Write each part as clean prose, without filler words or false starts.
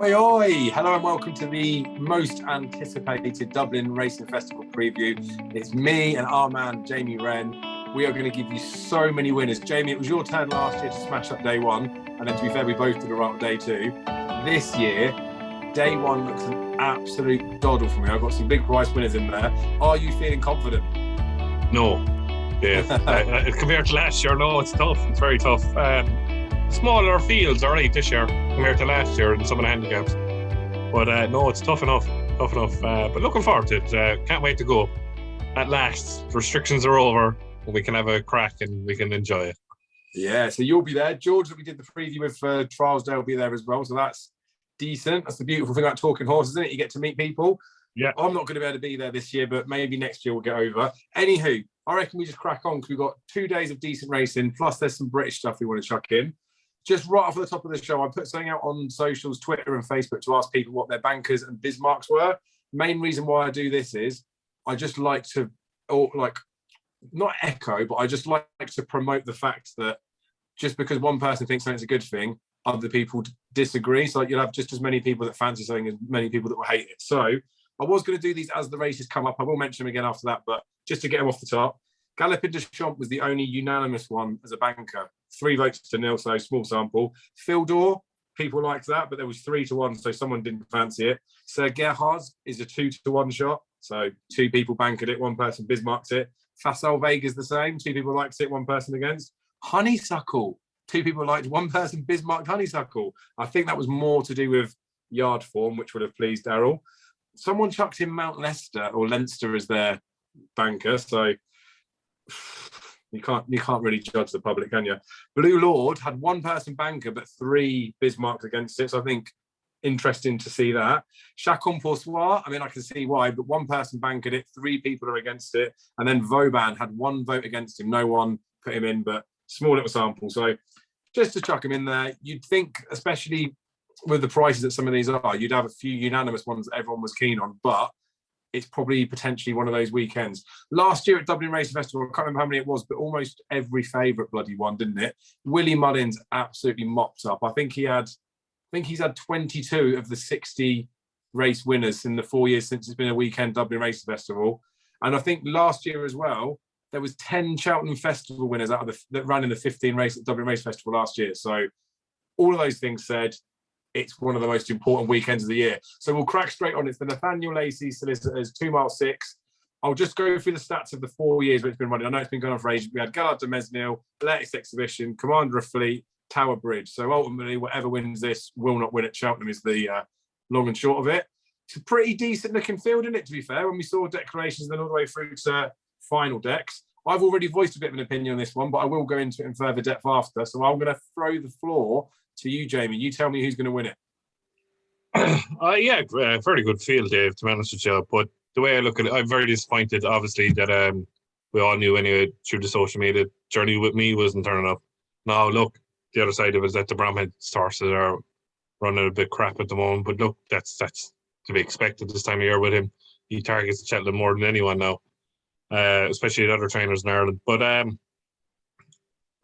Oi, oi! Hello and welcome to the most anticipated Dublin Racing Festival preview. It's me and our man, Jamie Wren. We are going to give you so many winners. Jamie, it was your turn last year to smash up day one. And then to be fair, we both did it right on day two. This year, day one looks an absolute doddle for me. I've got some big prize winners in there. Are you feeling confident? No. Yeah. Compared to last year, no, it's tough. It's very tough. Smaller fields are right this year compared to last year in some of the handicaps. But no, it's tough enough. But looking forward to it. Can't wait to go. At last, the restrictions are over. We can have a crack and we can enjoy it. Yeah, so you'll be there. George, that we did the preview with Trialsdale, will be there as well. So that's decent. That's the beautiful thing about talking horses, isn't it? You get to meet people. Yeah. I'm not going to be able to be there this year, but maybe next year we'll get over. Anywho, I reckon we just crack on because we've got 2 days of decent racing, plus there's some British stuff we want to chuck in. Just right off the top of the show, I put something out on socials, Twitter and Facebook to ask people what their bankers and Bismarcks were. Main reason why I do this is I just like to, not echo, but I just like to promote the fact that just because one person thinks something's a good thing, other people disagree. So you'll have just as many people that fancy something as many people that will hate it. So I was going to do these as the races come up. I will mention them again after that, but just to get them off the top, Galopin de Champs was the only unanimous one as a banker. 3 votes to 0, so small sample. Fildor, people liked that, but there was 3-1, so someone didn't fancy it. Sir Gerhard's is a 2-1 shot, so 2 people banked it, 1 person Bismarcked it. Facile Vega's the same, 2 people liked it, 1 person against. Honeysuckle, 2 people liked, 1 person Bismarcked Honeysuckle. I think that was more to do with yard form, which would have pleased Errol. Someone chucked in Mount Leicester or Leinster as their banker, so you can't really judge the public, can you? Blue Lord had 1 person banker, but 3 Bismarcks against it. So I think interesting to see that. Chacon Poursoir, I mean, I can see why, but 1 person bankered it, 3 people are against it. And then Vauban had 1 vote against him. No one put him in, but small little sample. So just to chuck him in there, you'd think, especially with the prices that some of these are, you'd have a few unanimous ones that everyone was keen on, but it's probably potentially one of those weekends. Last year at Dublin Racing Festival, I can't remember how many it was, but almost every favourite bloody won, didn't it? Willie Mullins absolutely mopped up. I think he's had 22 of the 60 race winners in the 4 years since it's been a weekend Dublin Racing Festival. And I think last year as well, there was 10 Cheltenham Festival winners that ran in the 15 race at Dublin Race Festival last year. So all of those things said, it's one of the most important weekends of the year. So we'll crack straight on. It's the Nathaniel Lacey Solicitors, 2 mile 6. I'll just go through the stats of the 4 years where it's been running. I know it's been going on for ages. We had Gallard de Mesnil, Athletics Exhibition, Commander of Fleet, Tower Bridge. So ultimately, whatever wins this will not win at Cheltenham is the long and short of it. It's a pretty decent looking field, isn't it, to be fair, when we saw declarations then all the way through to final decks. I've already voiced a bit of an opinion on this one, but I will go into it in further depth after. So I'm going to throw the floor to you, Jamie. You tell me who's going to win it. Very good field, Dave, to be honest with you. But the way I look at it, I'm very disappointed, obviously, that we all knew anyway through the social media journey with me wasn't turning up. Now, look, the other side of it is that the Bromhead horses are running a bit crap at the moment. But look, that's to be expected this time of year with him. He targets the Cheltenham more than anyone now, especially the other trainers in Ireland. But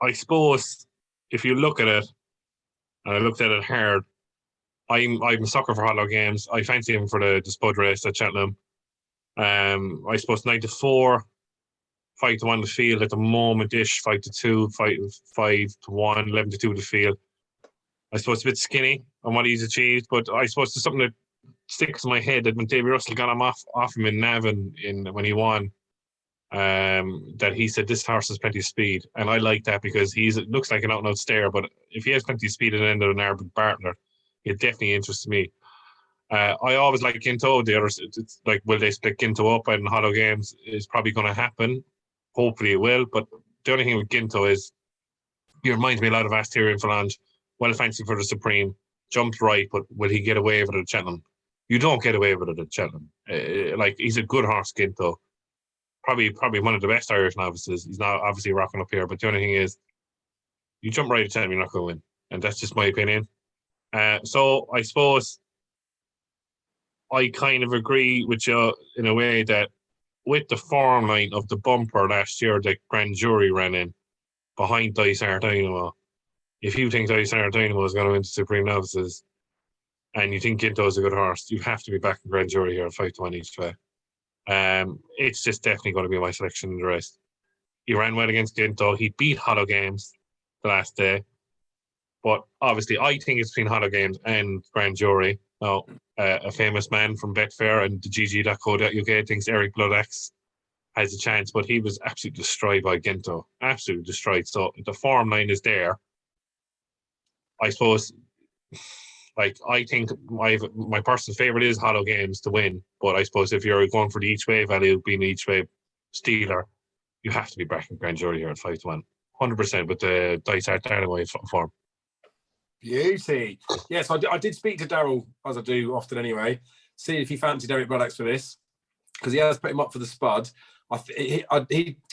I suppose if you look at it, and I looked at it hard, I'm a sucker for hollow games. I fancy him for the Spud race at Cheltenham. I suppose 9-4, 5-1 the field at the moment-ish, 5-2, 5-1, 11-2 the field. I suppose it's a bit skinny on what he's achieved, but I suppose there's something that sticks in my head that when David Russell got him off him in Navan when he won, that he said this horse has plenty of speed, and I like that because it looks like an out-and-out stayer, but if he has plenty of speed at the end of an hour with Bartler, it definitely interests me. I always like Ginto. The others, it's like, will they split Ginto up and hollow games is probably going to happen. Hopefully it will. But the only thing with Ginto is he reminds me a lot of Asterion Phalange. Well, fancy for the Supreme. Jumped right, but will he get away with it at Cheltenham? You don't get away with it at Cheltenham. He's a good horse, Ginto. Probably one of the best Irish novices. He's not obviously rocking up here, but the only thing is, you jump right at Cheltenham, you're not going to win. And that's just my opinion. So I suppose I kind of agree with you in a way that with the form line of the bumper last year that Grand Jury ran in behind Dysart Dynamo, if you think Dysart Dynamo is going to win the Supreme Novices, and you think Ginto's a good horse, you have to be back in Grand Jury here at 5-1 each way. It's just definitely going to be my selection in the race. He ran well against Ginto. He beat Hollow Games the last day. But obviously, I think it's between Hollow Games and Grand Jury. Now, a famous man from Betfair and the GG.co.uk thinks Eric Bloodaxe has a chance, but he was absolutely destroyed by Ginto. Absolutely destroyed. So the form line is there. I suppose, like, I think my personal favourite is Hollow Games to win. But I suppose if you're going for the each way value, being an each way stealer, you have to be back in Grand Jury here at 5-1. 100% with the Dice Art Darnaway form. Beauty. Yes, I did speak to Daryl, as I do often anyway, see if he fancied Eric Bloodaxe for this, because he has put him up for the Spud. I can't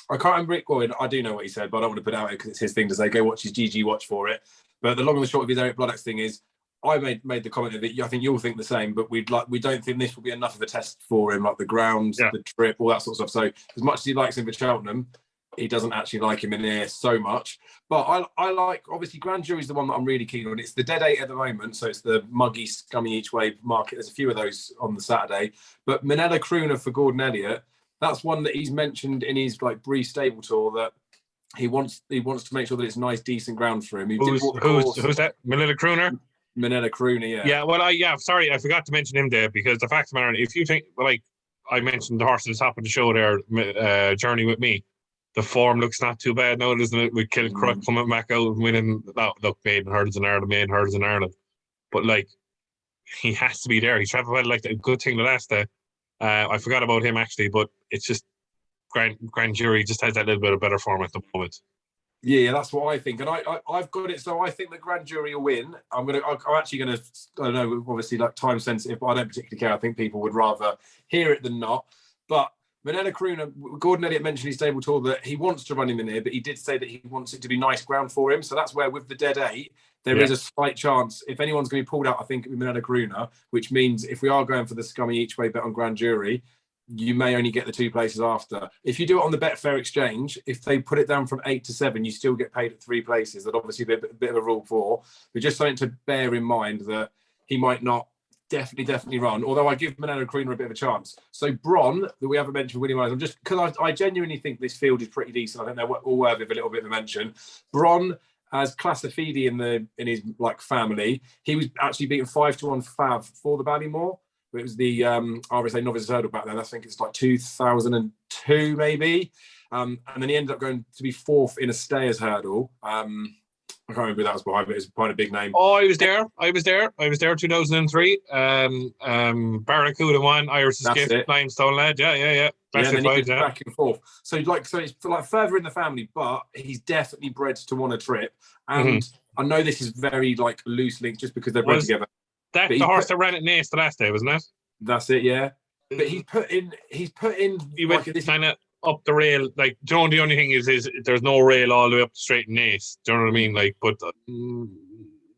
remember it. Well, I do know what he said, but I don't want to put it out because it's his thing to say, go watch his GG watch for it. But the long and the short of his Eric Bloodaxe thing is, I made the comment that I think you'll think the same, but we don't think this will be enough of a test for him, like the ground, the trip, all that sort of stuff. So as much as he likes him for Cheltenham, he doesn't actually like him in here so much. But I like, obviously, Grand Jury's the one that I'm really keen on. It's the dead 8 at the moment, so it's the muggy, scummy each way market. There's a few of those on the Saturday. But Manella Crooner for Gordon Elliott, that's one that he's mentioned in his like brief stable tour that he wants to make sure that it's nice, decent ground for him. Who's that? Manella Crooner? Manella Crooner, yeah. Yeah, well, sorry, I forgot to mention him there because the fact of the matter, if you think, like I mentioned the horse at the top of the show there, Journey With Me, the form looks not too bad now, doesn't it? With Kilcruck coming back out and winning. Look, maiden hurdles in Ireland. But, like, he has to be there. He travelled well, like, a good thing the last day. I forgot about him, actually, but it's just Grand Jury just has that little bit of better form at the moment. Yeah, that's what I think. And I've got it. So I think the Grand Jury will win. I'm actually going to, I don't know, obviously, like, time sensitive, but I don't particularly care. I think people would rather hear it than not. But Manella Crooner, Gordon Elliott mentioned his stable tour that he wants to run him in here, but he did say that he wants it to be nice ground for him. So that's where, with the dead 8, there is a slight chance. If anyone's going to be pulled out, I think it would be Manella Crooner, which means if we are going for the scummy each way bet on Grand Jury, you may only get the 2 places after. If you do it on the Betfair exchange, if they put it down from 8 to 7, you still get paid at 3 places. That'd obviously be a bit of a rule for, but just something to bear in mind that he might not definitely run, although I give Manella Crooner a bit of a chance. So Bron, that we haven't mentioned, William Myers, I'm just, because I genuinely think this field is pretty decent. I think they're all worthy of a little bit of a mention. Bron as Classifidi in his like family, he was actually beaten 5-1 Fav for the Ballymore. It was the RSA Novice Hurdle back then. I think it's like 2002 maybe. And then he ended up going to be 4th in a Stayers Hurdle. I can't remember who that was behind, but it's quite a big name. Oh, I was there 2003. Barracuda won, Irish Escape, Limestone Lad. Yeah. Back and forth. So it's like further in the family, but he's definitely bred to want a trip. And I know this is very like loose linked just because they're bred together. That's the horse that ran at Naas the last day, wasn't it? That's it, yeah. But he's put in. He went kind of up the rail. Like, Joan, the only thing is there's no rail all the way up the straight Naas. Do you know what I mean? Like, but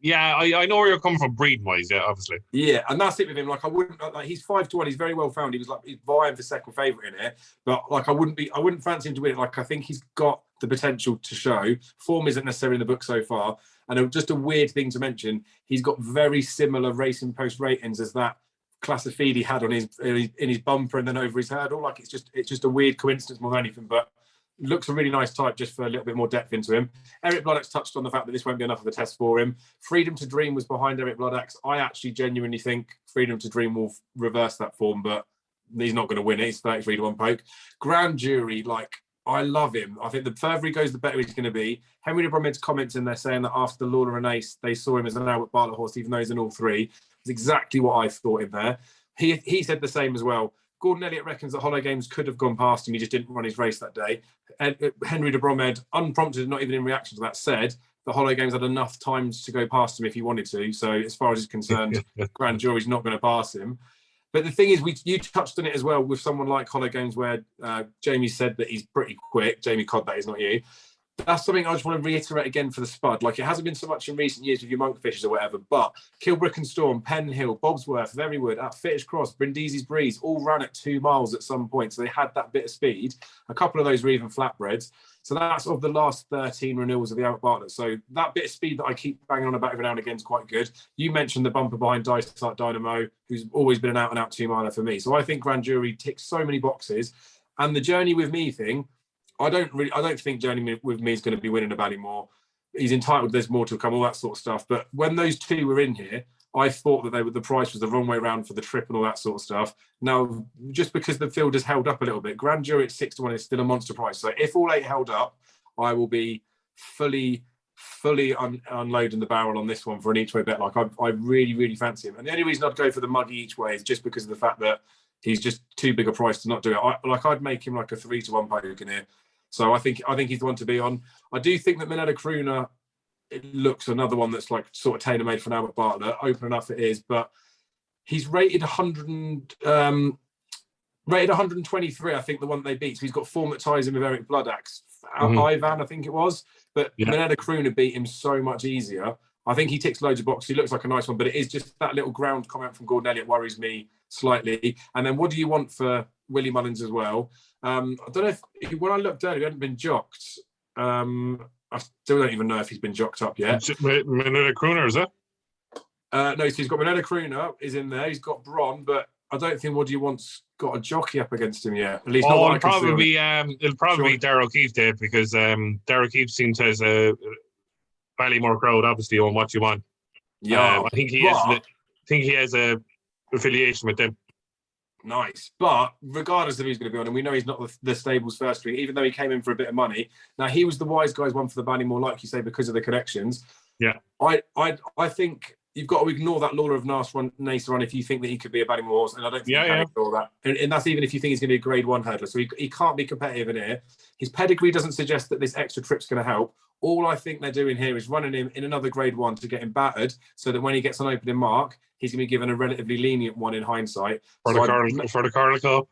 yeah, I know where you're coming from breeding wise. Yeah, obviously. Yeah, and that's it with him. Like, I wouldn't like he's 5-1. He's very well found. He's vying for second favourite in here. But like, I wouldn't fancy him to win it. Like, I think he's got the potential to show. Form isn't necessarily in the book so far. And just a weird thing to mention, he's got very similar Racing Post ratings as that Classifidi had on in his bumper and then over his hurdle. Like, it's just a weird coincidence more than anything, but looks a really nice type just for a little bit more depth into him. Eric Bloodaxe touched on the fact that this won't be enough of a test for him. Freedom to Dream was behind Eric Bloodaxe. I actually genuinely think Freedom to Dream will reverse that form, but he's not going to win it. He's 33 to 1 poke. Grand Jury, like, I love him. I think the further he goes, the better he's going to be. Henry de Bromhead's comments in there saying that after the Lawler and Ace, they saw him as an Albert Bartlett horse, even though he's in all 3. It's exactly what I thought in there. He said the same as well. Gordon Elliott reckons that Hollow Games could have gone past him. He just didn't run his race that day. And Henry de Bromhead, unprompted, not even in reaction to that, said the Hollow Games had enough times to go past him if he wanted to. So as far as he's concerned, Grand Jury's not going to pass him. But the thing is, you touched on it as well with someone like Hollow Games, where Jamie said that he's pretty quick. Jamie Codd, that is, not you. that's something I just want to reiterate again for the Spud. Like, it hasn't been so much in recent years with your Monkfishers or whatever, but Kilbrick and Storm, Penhill, Bobsworth, Verywood, at Fittish Cross, Brindisi's Breeze all ran at 2 miles at some point. So they had that bit of speed. A couple of those were even flatbreds. So that's of the last 13 renewals of the Albert Bartlett. So that bit of speed that I keep banging on about every now and again is quite good. You mentioned the bumper behind Dysart Dynamo, who's always been an out-and-out 2-miler for me. So I think Grand Jury ticks so many boxes. And the Journey With Me thing, I don't think Journey With Me is going to be winning a Ballymore. He's entitled, there's more to come, all that sort of stuff. But when those two were in here, I thought that the price was the wrong way around for the trip and all that sort of stuff. Now, just because the field has held up a little bit, Grand Jury at 6-1 is still a monster price. So if all 8 held up, I will be fully unloading the barrel on this one for an each way bet. Like, I really, really fancy him. And the only reason I'd go for the muggy each way is just because of the fact that he's just too big a price to not do it. I'd make him like a 3-1 poke in here. So I think he's the one to be on. I do think that Minetta Crooner, it looks another one that's like sort of tailor-made for an Albert Bartlett. Open enough it is, but he's rated 123, I think, the one they beat. So he's got form that ties him with Eric Bloodaxe. Ivan, I think it was. But Minetta Crooner beat him so much easier. I think he ticks loads of boxes. He looks like a nice one, but it is just that little ground comment from Gordon Elliott worries me slightly. And then what do you want for Willie Mullins as well? I don't know if when I looked earlier, he hadn't been jocked. I still don't even know if he's been jocked up yet. Minetta Crooner, is it? No, so he's got Minetta Crooner is in there. He's got Bron, but I don't think What Do You Want's got a jockey up against him yet. At least not what it'll probably be Darrell O'Keefe there, because Darrell O'Keefe seems to has a Ballymore crowd, obviously, on What You Want. Yeah, I think he has a affiliation with them. Nice. But regardless of who's going to be on, and we know he's not the stable's first string, even though he came in for a bit of money. Now, he was the wise guys one for the Ballymore, like you say, because of the connections. Yeah. I think you've got to ignore that Lawler of Nace run if you think that he could be a Ballymore horse, and I don't think you can ignore that. And that's even if you think he's going to be a Grade 1 hurdler. So he can't be competitive in here. His pedigree doesn't suggest that this extra trip's going to help. All I think they're doing here is running him in another Grade 1 to get him battered, so that when he gets an opening mark, he's going to be given a relatively lenient one in hindsight. For the Carl Cup.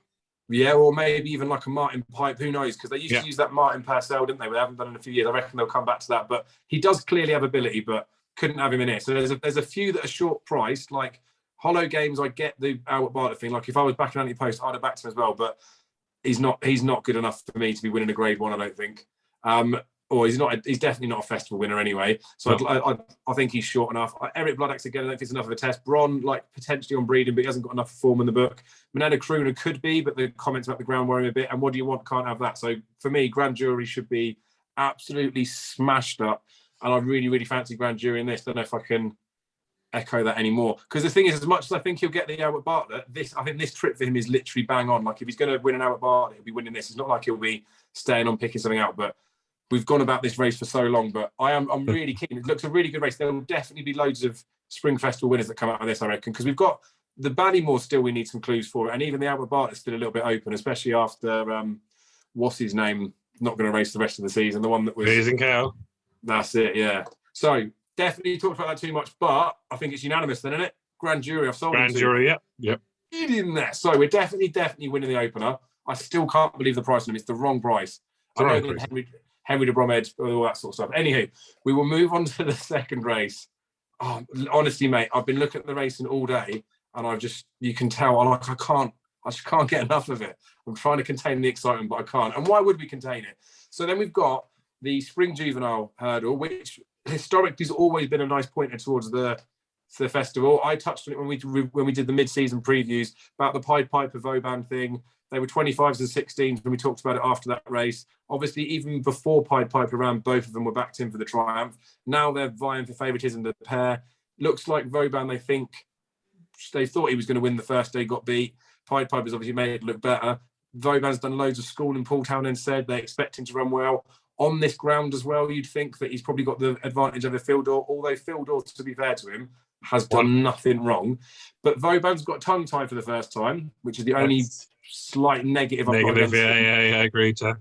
Yeah, or maybe even like a Martin Pipe, who knows? Because they used to use that Martin Purcell, didn't they? They haven't done it in a few years. I reckon they'll come back to that. But he does clearly have ability, but couldn't have him in here. So there's a few that are short priced, like Hollow Games. I get the Albert Bartlett thing. Like if I was backing Anti-Post, I'd have backed him as well. But he's not good enough for me to be winning a Grade 1, I don't think. Or he's definitely not a festival winner anyway. So I think he's short enough. Eric Bloodaxe, again, I don't think it's enough of a test. Bron, like potentially on breeding, but he hasn't got enough form in the book. Minetta Crooner could be, but the comments about the ground worry him a bit. And What Do You Want can't have that. So for me, Grand Jury should be absolutely smashed up. And I really, really fancy Grand Jury in this. Don't know if I can echo that anymore. Because the thing is, as much as I think he'll get the Albert Bartlett, I think this trip for him is literally bang on. Like if he's going to win an Albert Bartlett, he'll be winning this. It's not like he'll be staying on picking something out, but we've gone about this race for so long, but I'm really keen. It looks a really good race. There will definitely be loads of Spring Festival winners that come out of this, I reckon, because we've got the Ballymore still we need some clues for, and even the Albert Bartlett's still a little bit open, especially after what's his name not going to race the rest of the season, the one that was Amazing Cow. That's it, yeah. So definitely talked about that too much, but I think it's unanimous then, isn't it? Grand Jury, I've sold Grand Jury, yep. Get in there. So we're definitely winning the opener. I still can't believe the price on him. It's the wrong price. I know that Henry de Bromhead, all that sort of stuff. Anywho, we will move on to the second race. Oh, honestly, mate, I've been looking at the racing all day, and you can tell, I just can't get enough of it. I'm trying to contain the excitement, but I can't. And why would we contain it? So then we've got the Spring Juvenile hurdle, which historically has always been a nice pointer towards the festival. I touched on it when we did the mid-season previews about the Pied Piper Vauban thing. They were 25s and 16s when we talked about it after that race. Obviously, even before Pied Piper ran, both of them were backed in for the triumph. Now they're vying for favouritism, the pair. Looks like Vauban, they thought he was going to win the first day, got beat. Pied Piper's obviously made it look better. Vauban's done loads of school in Pooltown and said they expect him to run well. On this ground as well, you'd think that he's probably got the advantage over Fildor, although Fildor, to be fair to him, has done nothing wrong. But Vauban's got tongue tied for the first time, which is the only slight negative. Yeah, I agree, Jack.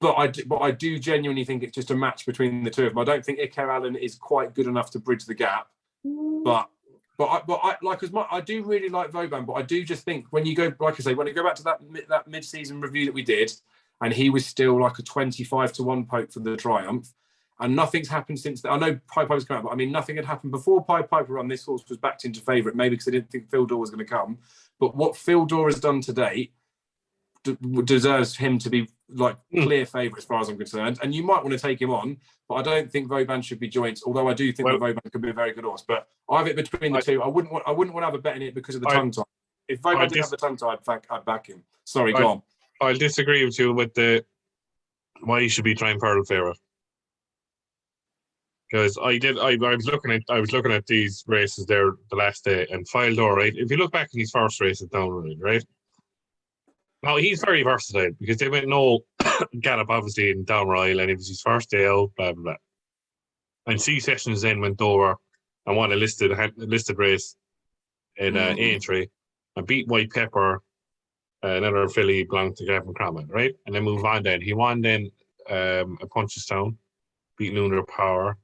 But I do genuinely think it's just a match between the two of them. I don't think Iker Allen is quite good enough to bridge the gap. But I do really like Vauban, but I do just think when you go, like I say, when you go back to that mid-season review that we did, and he was still like a 25-1 poke for the Triumph. And nothing's happened since then. I know Pied Piper's come out, but I mean, nothing had happened before Pied Piper run. This horse was backed into favourite, maybe because they didn't think Phil Dor was going to come. But what Phil Dor has done to date deserves him to be like clear favourite as far as I'm concerned. And you might want to take him on, but I don't think Vauban should be joints. Although I do think that Vauban could be a very good horse. But I have it between the two. I wouldn't want to have a bet in it because of the tongue tie. If Vauban didn't have the tongue tie, I'd back him. Sorry, go on. I'll disagree with you with the why you should be trying Pearl Favourite. Because I was looking at these races there the last day, and File Door, right? If you look back in his first race at Downright, right? Now he's very versatile because they went no gallop obviously in Downright, and it was his first day out, blah blah blah. And C Sessions then went over and won a listed race in Aintree and beat White Pepper, another filly belonged to Gavin Cromwell, right? And then move on. Then he won then a Punchestown, beat Lunar Power.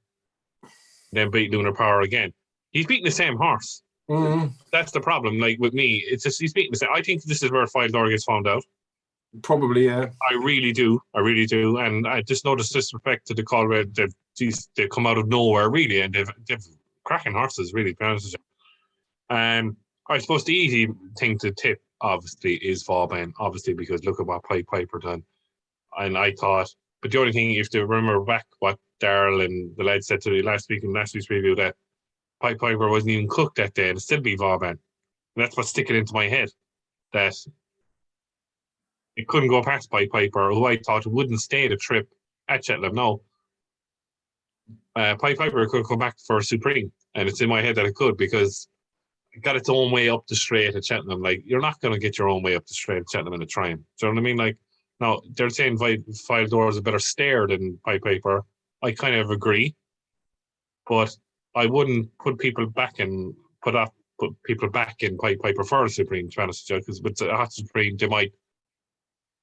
Then beat Lunar Power again. He's beating the same horse. That's the problem. Like with me, it's just he's beating the same. I think this is where File Door gets found out. Probably, yeah. I really do. And I just noticed disrespect to the call where they've come out of nowhere, really, and they've cracking horses, really, to be honest with you. I suppose the easy thing to tip, obviously, is Vauban, obviously, because look at what Pied Piper done. And I thought, but the only thing, if you remember back what Darrell and the lads said to me last week's preview, that Pied Piper wasn't even cooked that day and it'd still be Vauban. And that's what's sticking into my head, that it couldn't go past Pied Piper, who I thought wouldn't stay the trip at Cheltenham. No. Pied Piper could come back for a Supreme, and it's in my head that it could because it got its own way up the straight at Cheltenham. Like, you're not going to get your own way up the straight at Cheltenham in a Triumph. Do you know what I mean? Like, now, they're saying File Door is a better stare than Pied Piper. I kind of agree, but I wouldn't put people back in Pied Piper for a Supreme, to be honest with you, because with a hot Supreme, they might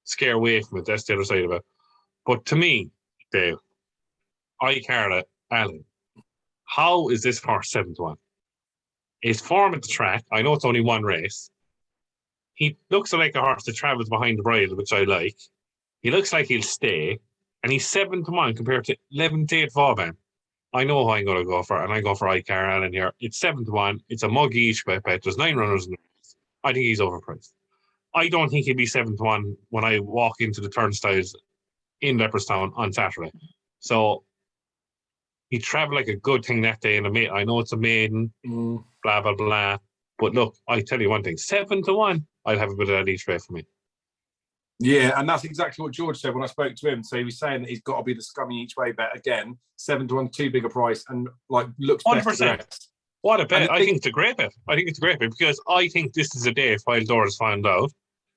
scare away from it. That's the other side of it. But to me, Dave, Arkle, Alan, how is this horse 7-1? His form at the track, I know it's only one race. He looks like a horse that travels behind the bridle, which I like. He looks like he'll stay. And he's 7-1 compared to 11-8 Vauban. I know who I'm going to go for, and I go for Arkle Allen here. It's 7-1. It's a mug each bet. There's 9 runners in the race. I think he's overpriced. I don't think he'll be 7-1 when I walk into the turnstiles in Leopardstown on Saturday. So he travelled like a good thing that day in a maiden. I know it's a maiden, blah, blah, blah. But look, I tell you one thing, 7-1, I'd have a bit of that each way for me. Yeah, and that's exactly what George said when I spoke to him. So he was saying that he's got to be the scummy each way bet again. 7-1, too big a price, and like looks 100%. What a bet! I think it's a great bet. Because I think this is a day if File Door is found out.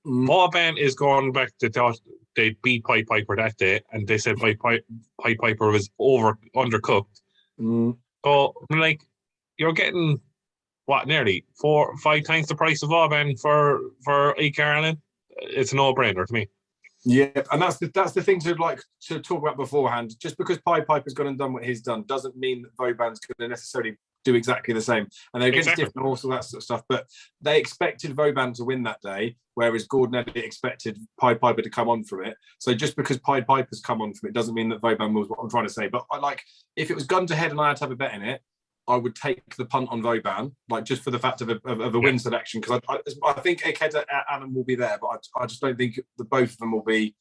Vauban is going back to thought they beat Pied Piper that day, and they said Pied Piper was undercooked. So like you're getting what nearly 4-5 times the price of Vauban for Arkle. It's a no-brainer to me. Yeah, and that's the thing to talk about beforehand. Just because Pied Piper's gone and done what he's done doesn't mean that Vauban's going to necessarily do exactly the same. And they're against different horses, all that sort of stuff. But they expected Vauban to win that day, whereas Gordon Elliott expected Pied Piper to come on from it. So just because Pied Piper's come on from it doesn't mean that Vauban was what I'm trying to say. But if it was gun to head and I had to have a bet in it, I would take the punt on Vauban, just for the fact of a win selection, because I think Ekeda Allen will be there, but I just don't think the both of them will be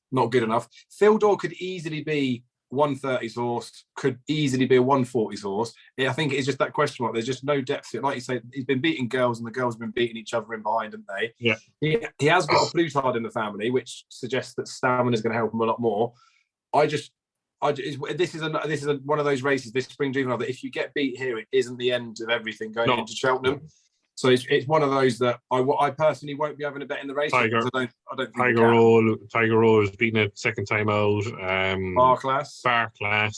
not good enough. Phil Dor could easily be 130's horse, could easily be a 140's horse. I think it's just that question mark. There's just no depth to it. Like you say, he's been beating girls, and the girls have been beating each other in behind, haven't they? Yeah. He has got a Plutard in the family, which suggests that stamina is going to help him a lot more. This is one of those races this spring Juvenile that if you get beat here, it isn't the end of everything going into Cheltenham. So it's one of those that I personally won't be having a bet in the race. I don't think Tiger Roll is beating it second time out. Bar class.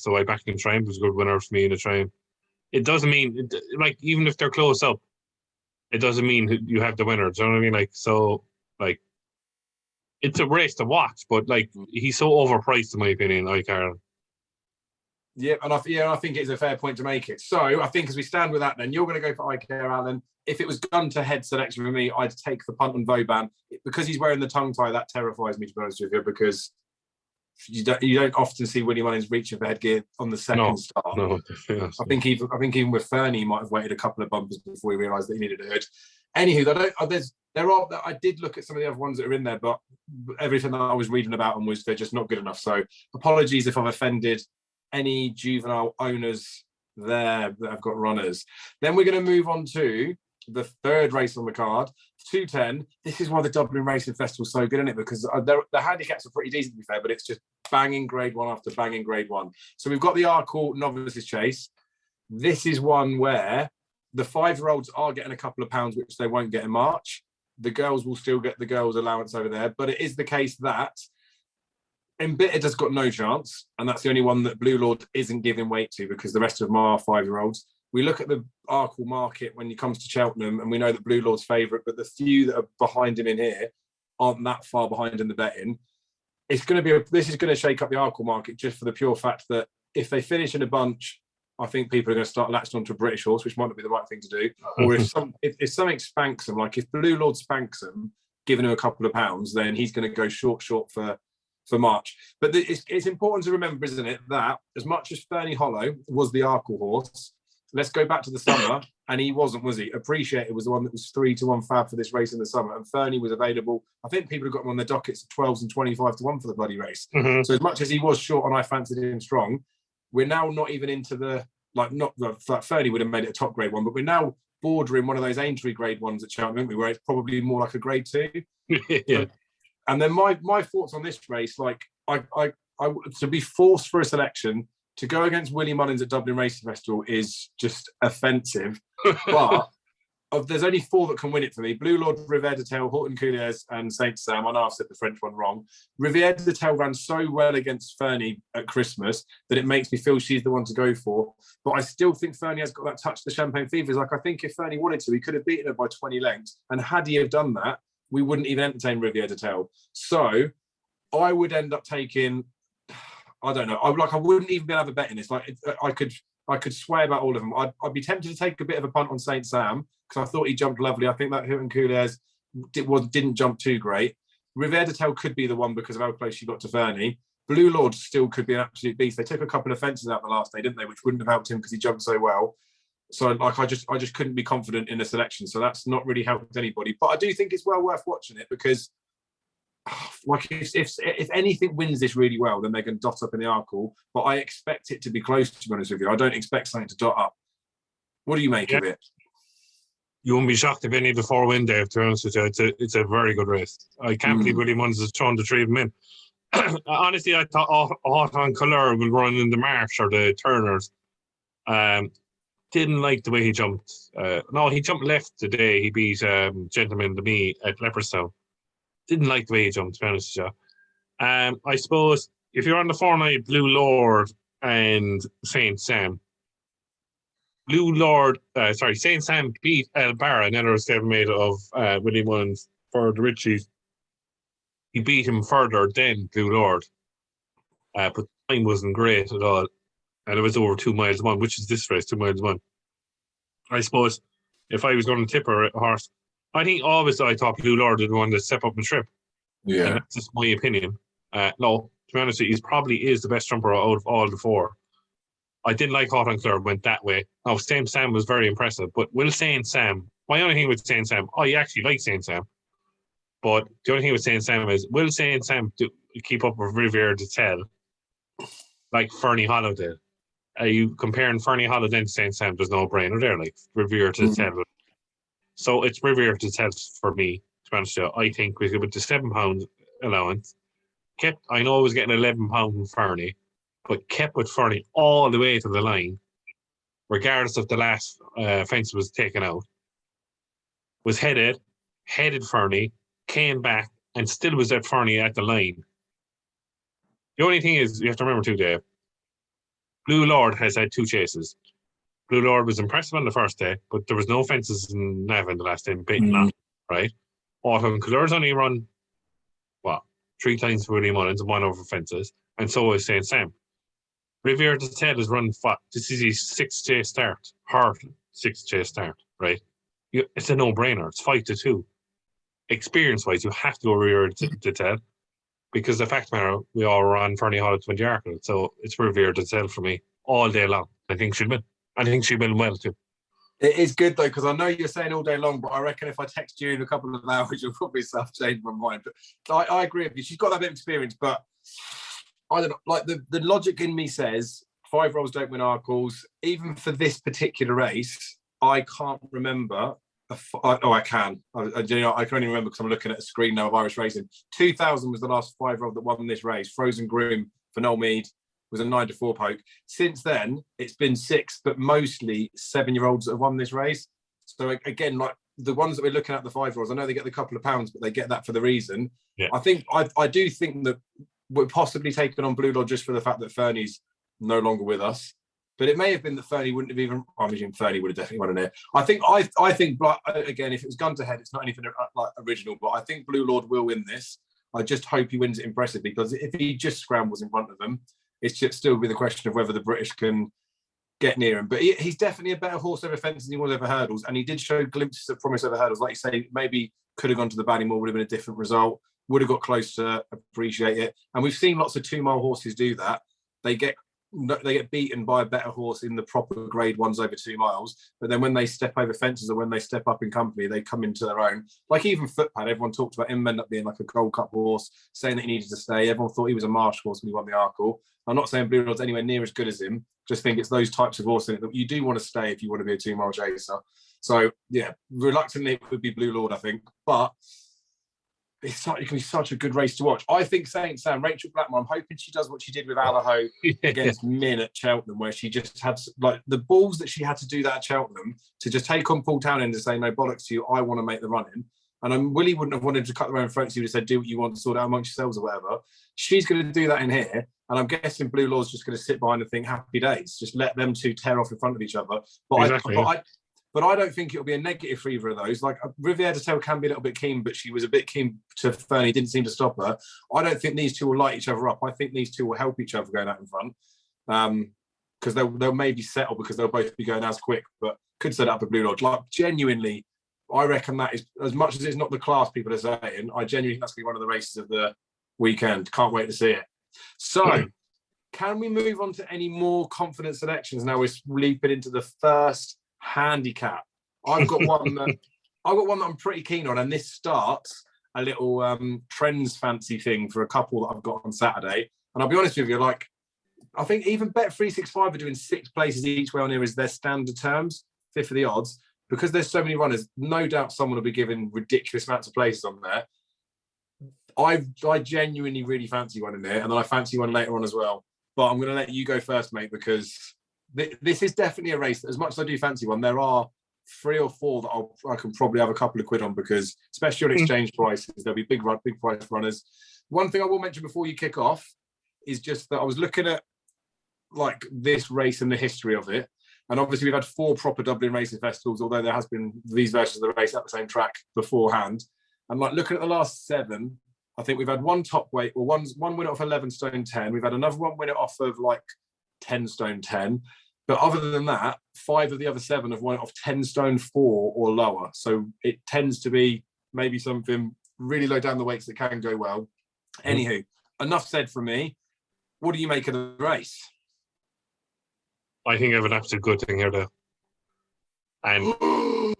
So I backed him train. It was a good winner for me in the train. It doesn't mean even if they're close up, it doesn't mean you have the winner. Do you know what I mean? It's a race to watch, but he's so overpriced in my opinion. Yeah, and I think it's a fair point to make it. So I think as we stand with that, then you're going to go for Arkle, Alan. If it was gun to head selection for me, I'd take the punt on Vauban. Because he's wearing the tongue tie, that terrifies me, to be honest with you, because you don't often see Willie Mullins reaching for headgear on the second start. No, I think even with Fernie, he might have waited a couple of bumpers before he realised that he needed a hood. Anywho, I did look at some of the other ones that are in there, but everything that I was reading about them was they're just not good enough. So apologies if I've offended any juvenile owners there that have got runners. Then we're going to move on to the third race on the card, 210. This is why the Dublin Racing Festival is so good, isn't it? Because the handicaps are pretty decent, to be fair, but it's just banging grade one after banging grade one. So we've got the Arkle Novices Chase. This is one where the 5-year-olds are getting a couple of pounds, which they won't get in March. The girls will still get the girls' allowance over there, but it is the case that Embittered has got no chance, and that's the only one that Blue Lord isn't giving weight to, because the rest of them are 5-year-olds. We look at the Arkle market when it comes to Cheltenham, and we know that Blue Lord's favourite, but the few that are behind him in here aren't that far behind in the betting. This is going to shake up the Arkle market just for the pure fact that if they finish in a bunch, I think people are going to start latching onto a British horse, which might not be the right thing to do. Or if something spanks them, like if Blue Lord spanks them, giving him a couple of pounds, then he's going to go short for March. But it's important to remember, isn't it, that as much as Fernie Hollow was the Arkle horse, let's go back to the summer, and he wasn't, was he? Appreciate it was the one that was 3-1 fab for this race in the summer, and Fernie was available. I think people have got him on their dockets at 12s and 25-1 for the bloody race. Mm-hmm. So as much as he was short and I fancied him strong, we're now not even into the, like Fernie would have made it a top grade one, but we're now bordering one of those Aintree grade ones at Cheltenham, where it's probably more like a grade 2. Yeah. And then my thoughts on this race, like I to be forced for a selection to go against Willie Mullins at Dublin Racing Festival is just offensive. But there's only 4 that can win it for me: Blue Lord, Rivière de Tel, Horton Couliers, and Saint Sam. I know I've said the French one wrong. Rivière de Tel ran so well against Fernie at Christmas that it makes me feel she's the one to go for. But I still think Fernie has got that touch of the Champagne Fevers. Like, I think if Fernie wanted to, he could have beaten her by 20 lengths. And had he have done that, we wouldn't even entertain Rivière de Tel. So I would end up taking, I don't know, I wouldn't even be able to have a bet in this. Like, I could sway about all of them. I'd be tempted to take a bit of a punt on Saint Sam, because I thought he jumped lovely. I think that Hilton Couliers didn't jump too great. Rivière de Tel could be the one because of how close she got to Fernie. Blue Lord still could be an absolute beast. They took a couple of fences out the last day, didn't they? Which wouldn't have helped him because he jumped so well. So like I just couldn't be confident in the selection. So that's not really helped anybody. But I do think it's well worth watching it, because like if anything wins this really well, then they're going to dot up in the Arkle. But I expect it to be close, to be honest with you. I don't expect something to dot up. What do you make of it? You won't be shocked if any of the 4 win, Dave, to be honest with you. It's a very good race. I can't believe Willie Mullins has thrown the 3 of them in. Honestly, I thought Hot Colour will run in the Marsh or the Turners. Didn't like the way he jumped. No, he jumped left today. He beat Gentleman to Me at Leopardstown. Didn't like the way he jumped, to be honest with you. I suppose if you're on the 4-night Blue Lord and Saint Sam, Saint Sam beat El Barra, another stablemate of Willie Mullins for the Richies. He beat him further than Blue Lord. But the time wasn't great at all. And it was over 2 miles 1, which is this race, 2 miles 1. I suppose if I was going to tip a horse, I thought Blue Lord did the one to step up and trip. Yeah. And that's just my opinion. No, to be honest with you, he probably is the best jumper out of all the 4. I didn't like Hot and Clear went that way. Now, Saint Sam was very impressive, but will Saint Sam, my only thing with Saint Sam, I actually like Saint Sam, but the only thing with Saint Sam is, will Saint Sam keep up with Rivière de Tel like Fernie Hollow did? Are you comparing Fernie Hollow then to Saint Sam? There's no brainer there, like Rivière de Tel. So it's Rivière de Tel for me, to be honest with you. I think with the £7 allowance, I know I was getting £11 from Fernie, but kept with Fernie all the way to the line, regardless of the last fence was taken out, was headed Fernie, came back, and still was at Fernie at the line. The only thing is, you have to remember too, Dave, Blue Lord has had 2 chases. Blue Lord was impressive on the first day, but there was no fences in Navan the last day, right? Autumn Colours only run, 3 times for Willie Mullins and 1 over fences, and so is Saint Sam. Riviere de Tel is running this is his 6J start. Her 6J start, right? It's a no-brainer. It's 5-2. Experience-wise, you have to go Riviere de Tel because the fact matter, we all ran Fernie Hall at 20 Arkle. So it's Riviere de Tel for me all day long. I think she'll win. I think she'll win well too. It is good though, because I know you're saying all day long, but I reckon if I text you in a couple of hours, you'll probably change my mind. But I agree with you. She's got that bit of experience, but I don't know. Like the logic in me says 5-year-olds don't win Arkles. Even for this particular race, I can't remember. I can. I can only remember because I'm looking at a screen now of Irish racing. 2000 was the last 5-year-old that won this race. Frozen Groom for Noel Mead was a 9-4 poke. Since then, it's been 6, but mostly 7-year-olds that have won this race. So again, like the ones that we're looking at, the 5-year-olds, I know they get the couple of pounds, but they get that for the reason. Yeah. I do think that we're possibly taking on Blue Lord just for the fact that Fernie's no longer with us. But it may have been that Fernie wouldn't have even. I mean, Fernie would have definitely won in it. I think. Again, if it was gun to head, it's not anything like original. But I think Blue Lord will win this. I just hope he wins it impressively, because if he just scrambles in front of them, it's just still be the question of whether the British can get near him. But he's definitely a better horse over fences than he was over hurdles, and he did show glimpses of promise over hurdles. Like you say, maybe could have gone to the Ballymore, would have been a different result. Would have got close to appreciate it. And we've seen lots of 2-mile horses do that. They get beaten by a better horse in the proper grade ones over 2 miles, but then when they step over fences or when they step up in company, they come into their own. Like even Footpad, everyone talked about him ended up being like a Gold Cup horse, saying that he needed to stay. Everyone thought he was a marsh horse when he won the Arkle. I'm not saying Blue Lord's anywhere near as good as him. Just think it's those types of horse in it that you do want to stay if you want to be a 2-mile chaser. So yeah, reluctantly it would be Blue Lord, I think, but it can be such a good race to watch. I think Saint Sam, Rachel Blackmore, I'm hoping she does what she did with Allaho against Min at Cheltenham, where she just had like the balls that she had to do that at Cheltenham to just take on Paul Townend and say, no bollocks to you, I want to make the running. And Willie wouldn't have wanted to cut their own throats. He would have said, do what you want to sort out amongst yourselves or whatever. She's going to do that in here. And I'm guessing Blue Lord's just going to sit behind and think happy days. Just let them two tear off in front of each other. But I don't think it'll be a negative for either of those. Like Riviere de Tel can be a little bit keen, but she was a bit keen to Fernie, didn't seem to stop her. I don't think these two will light each other up. I think these two will help each other going out in front. Because they'll maybe settle because they'll both be going as quick, but could set up a Blue Lord. Like genuinely, I reckon that is, as much as it's not the class people are saying, I genuinely think that's going to be one of the races of the weekend. Can't wait to see it. So, can we move on to any more confident selections? Now we're leaping into the first handicap. I've got one that I'm pretty keen on, and this starts a little trends fancy thing for a couple that I've got on Saturday. And I'll be honest with you, like I think even Bet365 are doing 6 places each way on here as their standard terms, 5th of the odds, because there's so many runners. No doubt someone will be giving ridiculous amounts of places on there. I genuinely really fancy one in there, and then I fancy one later on as well. But I'm going to let you go first, mate, because this is definitely a race that, as much as I do fancy one, there are 3 or 4 that I can probably have a couple of quid on, because especially on exchange prices, there'll be big price runners. One thing I will mention before you kick off is just that I was looking at like this race and the history of it. And obviously we've had 4 proper Dublin racing festivals, although there has been these versions of the race at the same track beforehand. And like looking at the last 7, I think we've had one top weight, or one win off 11 stone 10. We've had another one win it off of like 10 stone 10. But other than that, 5 of the other 7 have won it off 10 stone 4 or lower. So it tends to be maybe something really low down the weights that can go well. Anywho, enough said from me. What do you make of the race? I think I have an absolute good thing here, though. And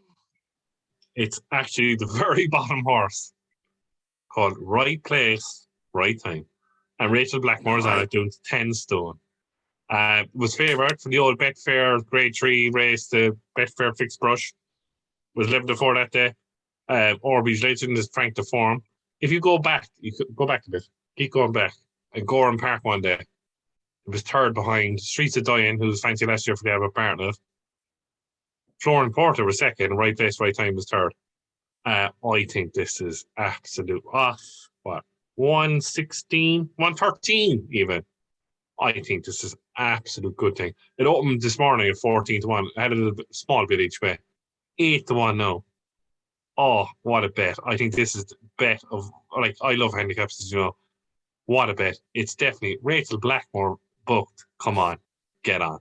it's actually the very bottom horse called Right Place, Right Time. And Rachel Blackmore's on it doing 10 stone. Was favoured for the old Betfair Grade 3 race, the Betfair Fixed Brush. Was 11-4 that day. Orby's legend is Frank de Form. If you go back, you could go back a bit. Keep going back. And Gorham Park one day. It was 3rd behind Streets of Diane, who was fancy last year for the Abbott Bartlett. Florin Porter was 2nd. Right Place, Right Time was 3rd. I think this is absolute off. What? 116, 113 even. I think this is absolute good thing. It opened this morning at 14-1. I had a little bit, small bit each way. 8-1 now. Oh, what a bet. I think this is the bet of, like, I love handicaps, as you know. What a bet. It's definitely Rachel Blackmore booked Come on, get on.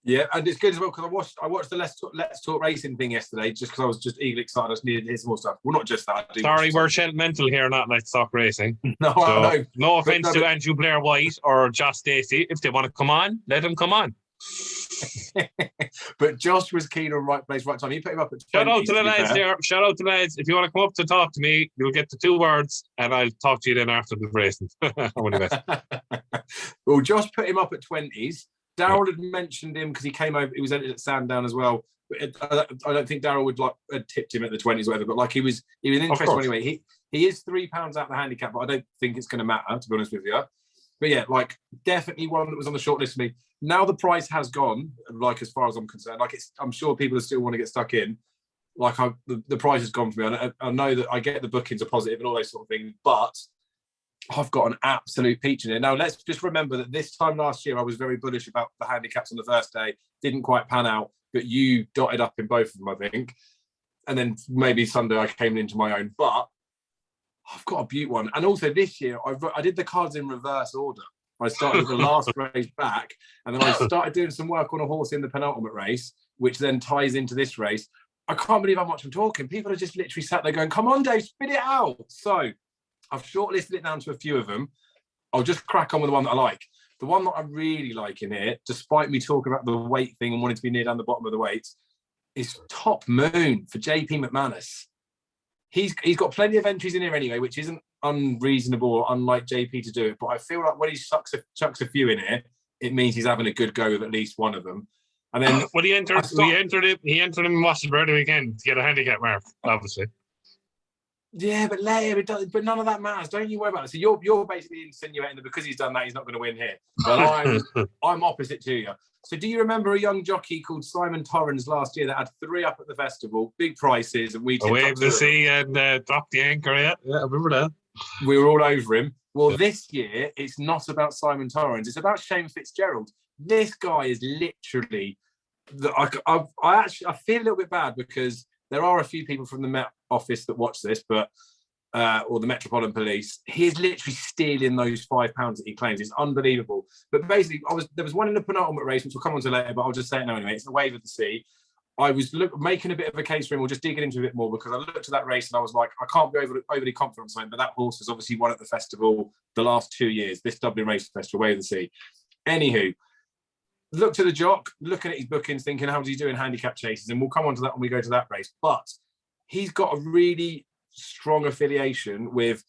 Yeah, and it's good as well because I watched the Let's Talk Racing thing yesterday just because I was just eagerly excited. I just needed to hear some more stuff. Well, not just that. Sorry, we're mental here, not Let's Talk Racing. No, so, I know. No offense to Andrew Blair White or Josh Stacey. If they want to come on, let them come on. But Josh was keen on right place, right time. He put him up at 20. Shout out to the lads there. Shout out to the lads. If you want to come up to talk to me, you'll get the 2 words, and I'll talk to you then after the racing. Well, Josh put him up at 20s. Daryl had mentioned him because he came over. He was entered at Sandown as well. I don't think Daryl would had tipped him at the 20s or whatever. But like he was interested anyway. He is £3 out the handicap, but I don't think it's going to matter, to be honest with you. But yeah, like definitely one that was on the short list for me. Now the price has gone, like as far as I'm concerned. Like I'm sure people still want to get stuck in. Like the price has gone for me. I know that I get the bookings are positive and all those sort of things, but I've got an absolute peach in it. Now, let's just remember that this time last year, I was very bullish about the handicaps on the first day. Didn't quite pan out, but you dotted up in both of them, I think. And then maybe Sunday I came into my own. But I've got a beaut one. And also this year, I did the cards in reverse order. I started with the last race back, and then I started doing some work on a horse in the penultimate race, which then ties into this race. I can't believe how much I'm talking. People are just literally sat there going, come on, Dave, spit it out. So I've shortlisted it down to a few of them. I'll just crack on with the one that I like. The one that I really like in here, despite me talking about the weight thing and wanting to be near down the bottom of the weights, is Top Moon for JP McManus. He's got plenty of entries in here anyway, which isn't unreasonable or unlike JP to do it. But I feel like when he chucks a few in here, it means he's having a good go with at least one of them. And then he entered him in Washington weekend to get a handicap mark, obviously. Yeah, but later, but none of that matters. Don't you worry about it. So you're basically insinuating that because he's done that, he's not going to win here. But I'm opposite to you. So do you remember a young jockey called Simon Torrens last year that had 3 up at the festival, big prices, and we waved the sea and dropped the anchor? Yeah, I remember that. We were all over him. Well, this year it's not about Simon Torrens. It's about Shane Fitzgerald. This guy is literally. I feel a little bit bad because there are a few people from the Met office that watch this, but or the Metropolitan Police. He is literally stealing those £5 that he claims. It's unbelievable. But basically, there was one in the penultimate race, which we'll come on to later, but I'll just say it now anyway. It's the Wave of the Sea. I was making a bit of a case for him. We'll just dig into a bit more because I looked at that race and I was like, I can't be overly confident on something, but that horse has obviously won at the festival the last 2 years, this Dublin Race Festival, Wave of the Sea. Anywho, looked at the jock, looking at his bookings, thinking, how does he do in handicap chases? And we'll come on to that when we go to that race. But he's got a really strong affiliation with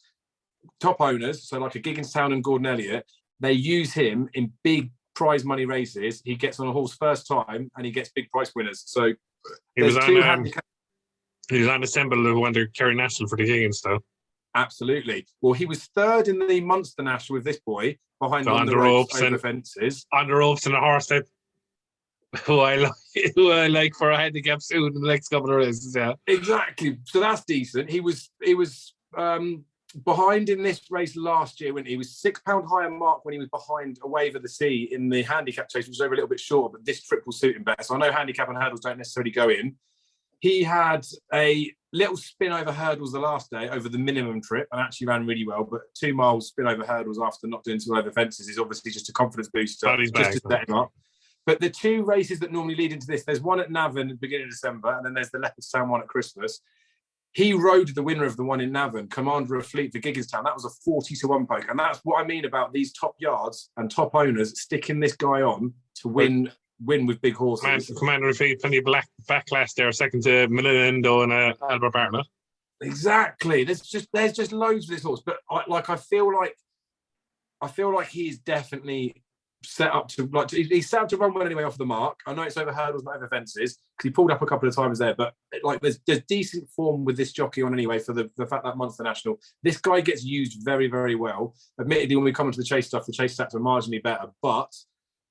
top owners. So like a Gigginstown and Gordon Elliott, they use him in big prize money races. He gets on a horse first time and he gets big price winners. So he was on December who won the Kerry National for the Gigginstown. Absolutely. Well, he was third in the Munster National with this boy behind on the ropes over fences. On the ropes and a horse that who I like for a handicap soon in the next couple of races. Yeah, exactly. So that's decent. He was behind in this race last year when he was £6 higher mark when he was behind a Wave of the Sea in the handicap chase, which was over a little bit short, but this trip will suit him better. So I know handicap and hurdles don't necessarily go in. He had a little spin over hurdles the last day over the minimum trip and actually ran really well, but 2 miles spin over hurdles after not doing 2 over fences is obviously just a confidence booster just to set him up. But the 2 races that normally lead into this, there's one at Navan at the beginning of December, and then there's the Leopardstown one at Christmas. He rode the winner of the one in Navan, Commander of Fleet for Gigginstown. That was a 40-1 poke. And that's what I mean about these top yards and top owners sticking this guy on to win with big horses. Commander of Fleet, plenty of backlash there, second to Milando and Albert Partner. Exactly. There's just loads of this horse. But I feel like he is definitely set up to he's set up to run well anyway off the mark. I know it's over hurdles, not over fences, because he pulled up a couple of times there, but like there's decent form with this jockey on anyway for the fact that Munster National. This guy gets used very, very well. Admittedly, when we come into the chase stuff, the chase stats are marginally better, but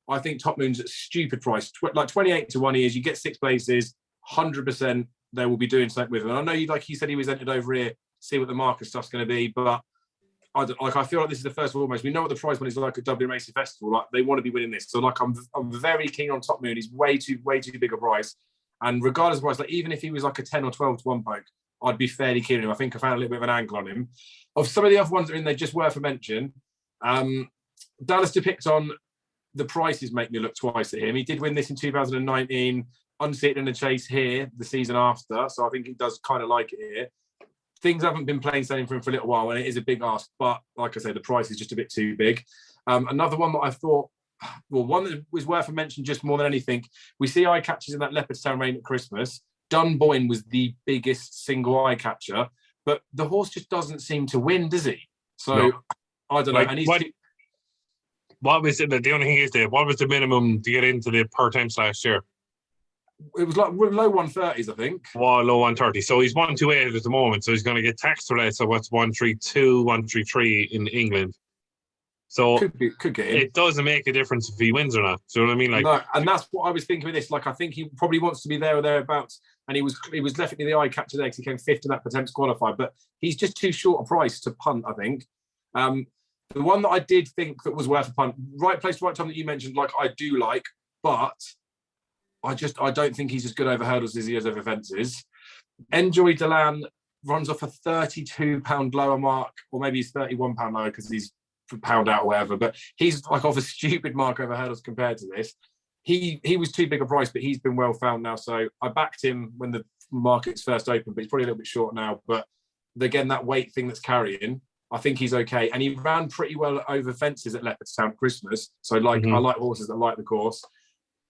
I think Top Moon's at stupid price. Like 28-1 he is. You get 6 places, 100% they will be doing something with him. And I know like you said, he was entered over here, see what the market stuff's going to be, but I feel like this is the first almost. We know what the prize money is like at Dublin Racing Festival. Like they want to be winning this, so like I'm very keen on Top Moon. He's way too big a price, and regardless of price, like even if he was like a 10 or 12-1 poke, I'd be fairly keen on him. I think I found a little bit of an angle on him. Of some of the other ones that are in there, just worth a mention. Dallas depicts on the prices make me look twice at him. He did win this in 2019, unseated in the chase here the season after, so I think he does kind of like it here. Things haven't been plain sailing for him for a little while, and it is a big ask, but like I say, the price is just a bit too big. Another one that I thought, well, one that was worth a mention just more than anything, we see eye catchers in that Leopardstown rain at Christmas. Dunboyne was the biggest single eye catcher, but the horse just doesn't seem to win, does he? So, no. I don't know. And what was it? The only thing is, Dave, what was the minimum to get into the per temps last year? It was like low 130s, I think. Well, low 130. So he's 128 at the moment. So he's going to get taxed for that. So what's 132, 133 in England? So could get in. It doesn't make a difference if he wins or not. Do you know what I mean? Like, no, and that's what I was thinking with this. Like, I think he probably wants to be there or thereabouts. And he was definitely the eye catcher there because he came fifth in that Pertemps qualified. But he's just too short a price to punt, I think. The one that I did think that was worth a punt, right place, right time that you mentioned, like I do like, but I don't think he's as good over hurdles as he is over fences. Enjoy Delan runs off a £32 lower mark, or maybe he's £31 lower because he's pound out or whatever, but he's like off a stupid mark over hurdles compared to this. He was too big a price, but he's been well found now. So I backed him when the markets first opened, but he's probably a little bit short now. But again, that weight thing that's carrying, I think he's okay. And he ran pretty well over fences at Leopardstown Christmas. So I like horses that like the course.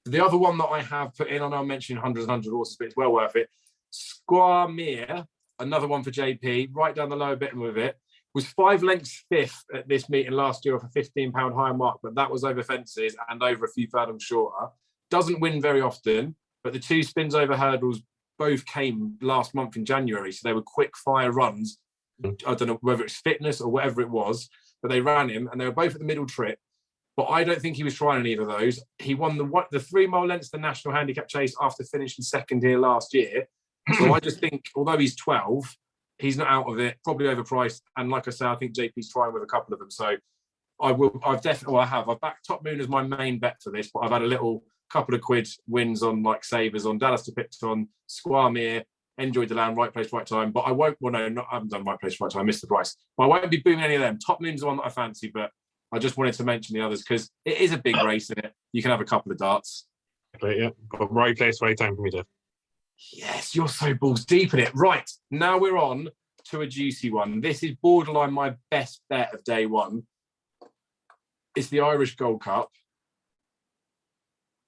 The other one that I have put in, I know I'm mentioning hundreds and hundreds of horses, but it's well worth it. Squire Mere, another one for JP, right down the lower bit with it, was 5 lengths fifth at this meeting last year off a £15 higher mark, but that was over fences and over a few fathoms shorter. Doesn't win very often, but the 2 spins over hurdles both came last month in January, so they were quick fire runs. I don't know whether it's fitness or whatever it was, but they ran him and they were both at the middle trip. But I don't think he was trying on either of those. He won the 3 mile lengths, the national handicap chase after finishing second here last year. So I just think, although he's 12, he's not out of it, probably overpriced. And like I say, I think JP's trying with a couple of them. So I've backed Top Moon as my main bet for this, but I've had a little couple of quid wins on like savers on Dallas to Picton, Squire Mere, Enjoy Delan, right place, right time. But I won't, I haven't done right place, right time, I missed the price. But I won't be booming any of them. Top Moon's the one that I fancy, but I just wanted to mention the others because it is a big race in it. You can have a couple of darts. Okay, yeah, but right place, right time for me, Dave. Yes, you're so balls deep in it. Right, now we're on to a juicy one. This is borderline my best bet of day one. It's the Irish Gold Cup.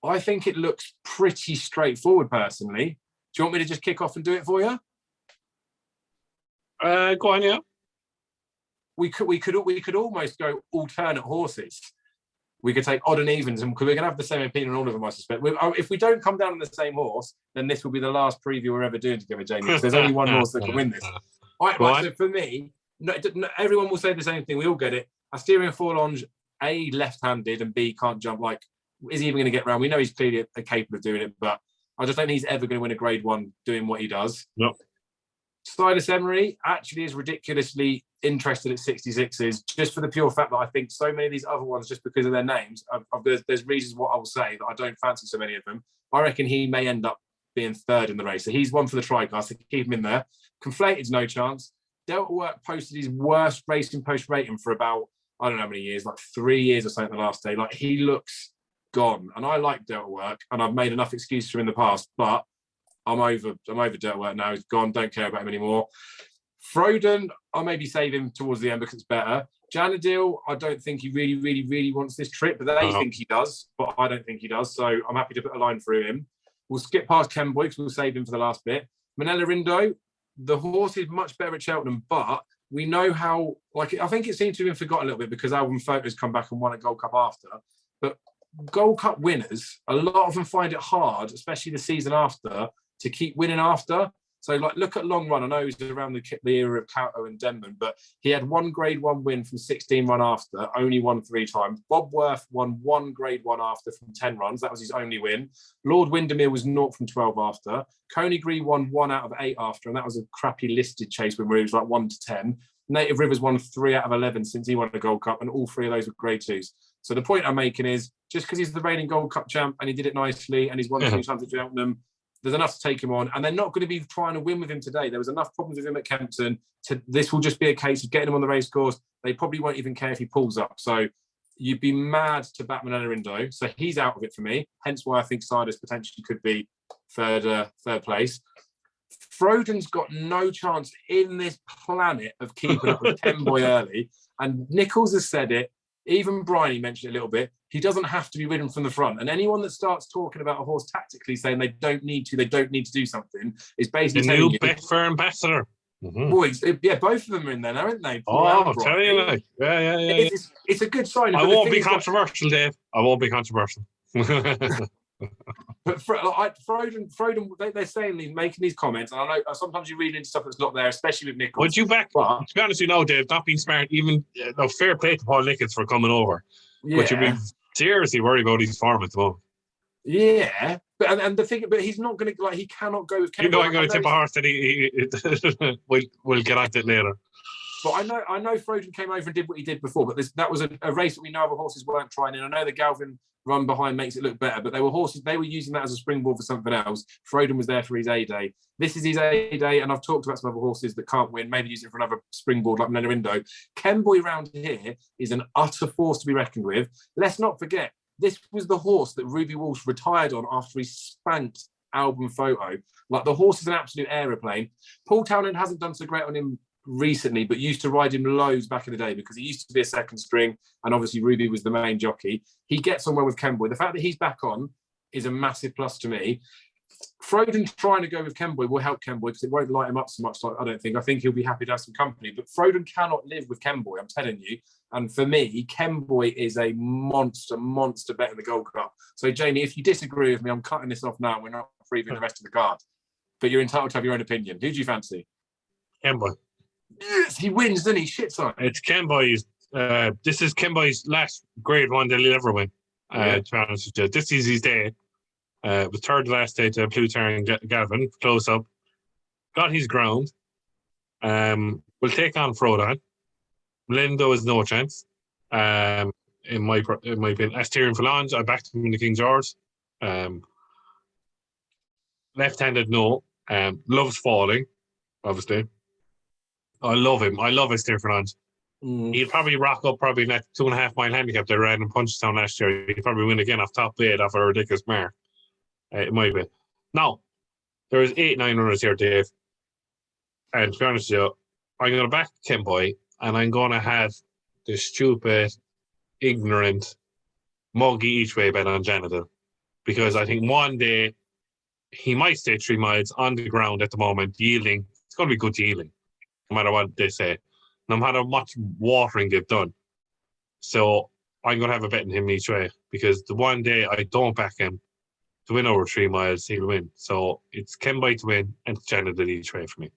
I think it looks pretty straightforward, personally. Do you want me to just kick off and do it for you? Go on, yeah. We could almost go alternate horses. We could take odd and evens, and we're going to have the same opinion on all of them, I suspect. If we don't come down on the same horse, then this will be the last preview we're ever doing together, Jamie. Because there's only one horse that can win this. Right, so for me, no, everyone will say the same thing. We all get it. Asterion Forlonge, A, left-handed, and B, can't jump. Like, is he even going to get round? We know he's clearly capable of doing it, but I just don't think he's ever going to win a Grade 1 doing what he does. No. Silas Emery actually is ridiculously interested at 66s, just for the pure fact that I think so many of these other ones, just because of their names, there's reasons what I will say that I don't fancy so many of them. I reckon he may end up being third in the race. So he's one for the Tricast, so keep him in there. Conflated's no chance. Delta Work posted his worst racing post rating for about, I don't know how many years, like 3 years or something the last day. Like, he looks gone. And I like Delta Work, and I've made enough excuses for him in the past, but I'm over Delta Work now. He's gone. Don't care about him anymore. Froden, I'll maybe save him towards the end because it's better. Janadil, I don't think he really, really, really wants this trip, but they think he does, but I don't think he does. So I'm happy to put a line through him. We'll skip past Ken Boy because we'll save him for the last bit. Manella Rindo, the horse is much better at Cheltenham, but we know how, like, I think it seems to have been forgotten a little bit because Alvin Photo's come back and won a Gold Cup after. But Gold Cup winners, a lot of them find it hard, especially the season after, to keep winning after. So, like, look at Long Run. I know he's around the era of Couto and Denman, but he had one Grade 1 win from 16 run after, only won 3 times. Bob Worth won 1 Grade 1 after from 10 runs. That was his only win. Lord Windermere was 0 from 12 after. Coney Gree won 1 out of 8 after, and that was a crappy listed chase win where he was like 1 to 10. Native Rivers won 3 out of 11 since he won the Gold Cup, and all 3 of those were Grade 2s. So the point I'm making is, just because he's the reigning Gold Cup champ and he did it nicely and he's won 2 times at Cheltenham, there's enough to take him on, and they're not going to be trying to win with him today. There was enough problems with him at Kempton. This will just be a case of getting him on the race course. They probably won't even care if he pulls up. So you'd be mad to back Menelarindo. So he's out of it for me. Hence why I think Sidus potentially could be third place. Frodon's got no chance in this planet of keeping up with Kenboy early. And Nichols has said it. Even Bryony mentioned it a little bit. He doesn't have to be ridden from the front. And anyone that starts talking about a horse tactically, saying they don't need to do something, is basically the new Betfair ambassador. Mm-hmm. Boys, yeah, both of them are in there, aren't they? I'll tell you, like, yeah. It's a good sign. I won't be controversial, Dave. I won't be controversial. But Frodon, they're saying these, making these comments, and I know sometimes you read into stuff that's not there, especially with Nichols. Would you back? To be honest, Dave, not being smart. Even fair play to Paul Nichols for coming over. Yeah. But you'd be seriously worried about his form at the moment. Yeah, but the thing, but he's not going to he cannot go with. Kenboy. I'm going to tip a horse that we'll get at it later. But I know Frodon came over and did what he did before, but that was a race that we know other horses weren't trying in. I know the Galvin run behind makes it look better, but they were using that as a springboard for something else. Frodon was there for his A-Day. This is his A-Day, and I've talked about some other horses that can't win, maybe use it for another springboard like Menelarindo. Kenboy round here is an utter force to be reckoned with. Let's not forget, this was the horse that Ruby Walsh retired on after he spanked Album Photo. Like, the horse is an absolute aeroplane. Paul Townend hasn't done so great on him recently, but used to ride him loads back in the day because he used to be a second string, and obviously Ruby was the main jockey. He gets on well with Kenboy. The fact that he's back on is a massive plus to me. Frodon trying to go with Kenboy will help Kenboy because it won't light him up so much. I don't think. I think he'll be happy to have some company. But Frodon cannot live with Kenboy, I'm telling you. And for me, Kenboy is a monster bet in the Gold Cup. So, Jamie, if you disagree with me, I'm cutting this off now and we're not previewing the rest of the card. But you're entitled to have your own opinion. Who do you fancy? Kenboy. Yes, he wins, doesn't he? Shit's on. It's Kenboy's. This is Kenboy's last Grade 1 that he'll ever win. To be honest with you, this is his day. Was third last day to Plutar and Gavin, close up. Got his ground. Will take on Frodon. Lindo is no chance. In my opinion, Asterion Falange, I backed him in the King George. Left-handed, no. Loves falling, obviously. I love him. I love Asterion Falange. He'll probably rock up in that 2.5 mile handicap they ran in Punchestown last year. He'll probably win again off top 8 off a ridiculous mark. It might be. Now, there's 8-9 runners here, Dave. And to be honest with you, I'm going to back Kenboy, and I'm going to have the stupid, ignorant, muggy each way bet on Janadil. Because I think one day he might stay 3 miles on the ground at the moment, yielding. It's going to be good yielding, no matter what they say, no matter how much watering they've done. So I'm going to have a bet on him each way, because the one day I don't back him to win over 3 miles, he'll win. So it's Kenboy to win and Janadil each way for me.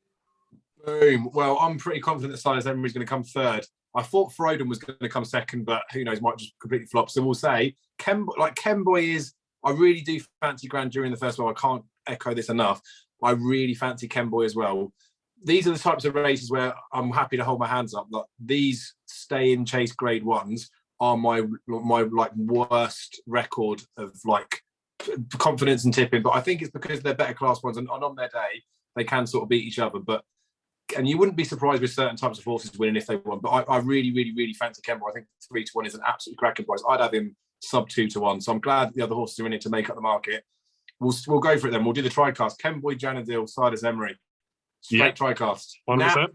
Boom. Well, I'm pretty confident that Silas Emery's going to come third. I thought Frodon was going to come second, but who knows, might just completely flop. So we'll say Kenboy is, I really do fancy Grandeur in the first one. I can't echo this enough. I really fancy Kenboy as well. These are the types of races where I'm happy to hold my hands up. Like, these stay in chase Grade 1s are my like worst record of like confidence and tipping. But I think it's because they're better class ones, and on their day they can sort of beat each other. And you wouldn't be surprised with certain types of horses winning if they won. But I really, really, really fancy Kenboy. I think 3-1 is an absolutely cracking price. I'd have him sub 2-1. So I'm glad the other horses are in it to make up the market. We'll go for it then. We'll do the tricast. Kenboy, Janadil, Silas Emery. Straight tricast. 100%. Now,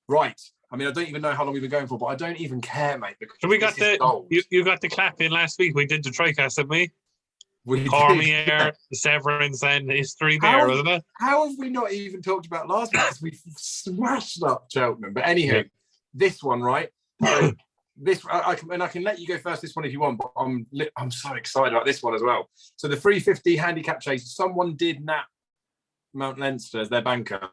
right. I mean, I don't even know how long we've been going for, but I don't even care, mate. So we got you got the clap in last week. We did the tricast, didn't we? We Cormier, Severance, and History there, wasn't it? How have we not even talked about last week? We smashed up Cheltenham. But anywho, this one, right? So I can let you go first this one if you want, but I'm so excited about this one as well. So the 350 handicap chase, someone did nap Mount Leinster as their banker.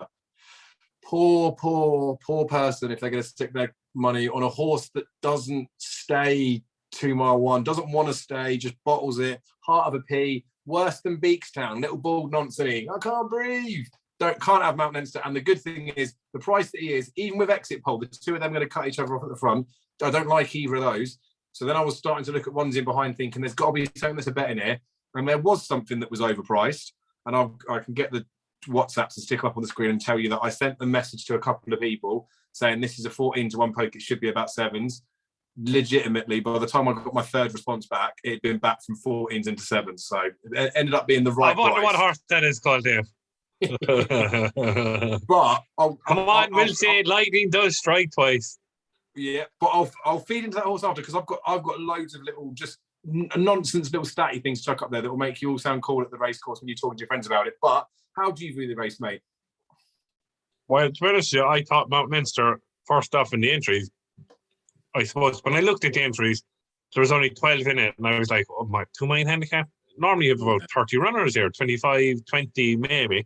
Poor person if they're going to stick their money on a horse that doesn't stay 2 mile 1, doesn't want to stay, just bottles it, heart of a pea, worse than Beakstown, little bald nonsense. I can't breathe. Can't have Mount Leinster. And the good thing is, the price that he is, even with exit poll, the two of them are going to cut each other off at the front. I don't like either of those. So then I was starting to look at ones in behind, thinking there's got to be something that's a bet in here. And there was something that was overpriced. And I can get the WhatsApps to stick up on the screen and tell you that I sent the message to a couple of people saying this is a 14-1 poke. It should be about 7s. legitimately, by the time I got my third response back, it had been back from 14s into 7s. So it ended up being the right I wonder price. what horse that is called, Dave. But Come on, we'll say lightning does strike twice. Yeah, but I'll feed into that horse after, because I've got loads of little just nonsense little statty things to chuck up there that will make you all sound cool at the race course when you're talking to your friends about it. But how do you view the race, mate? Well, to be honest with you, I thought Mount Leinster first off in the entries. I suppose when I looked at the entries, there was only 12 in it, and I was like, oh my, 2 million handicap? Normally you have about 30 runners here, 25, 20 maybe.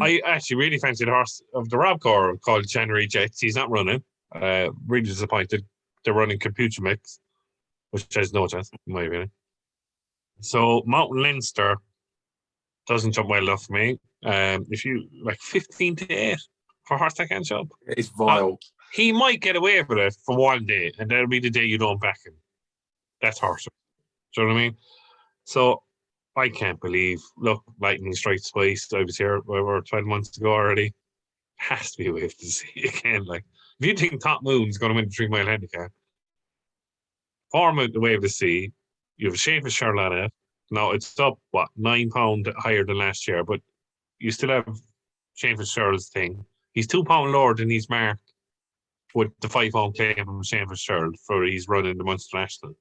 I actually really fancied a horse of the Rob Corps called January Jets. He's not running. Really disappointed. They're running Computer Mix, which has no chance, in my opinion. So Mountain Leinster doesn't jump well enough for me. If you like 15-8 for a horse that can't jump, it's vile. He might get away with it for one day, and that'll be the day you don't back him. That's horse. Do you know what I mean? So I can't believe. Look, lightning strikes twice. I was here over 12 months ago already. Has to be a wave to see again. Like, if you think Top Moon's going to win the 3 mile handicap, form out the wave to see. You have a Shane Fitzgerald on it. Now it's up £9 higher than last year, but you still have Shane Fitzgerald's thing. He's £2 lower than he's marked with the £5 claim from Shane Fitzgerald for he's running the Munster National.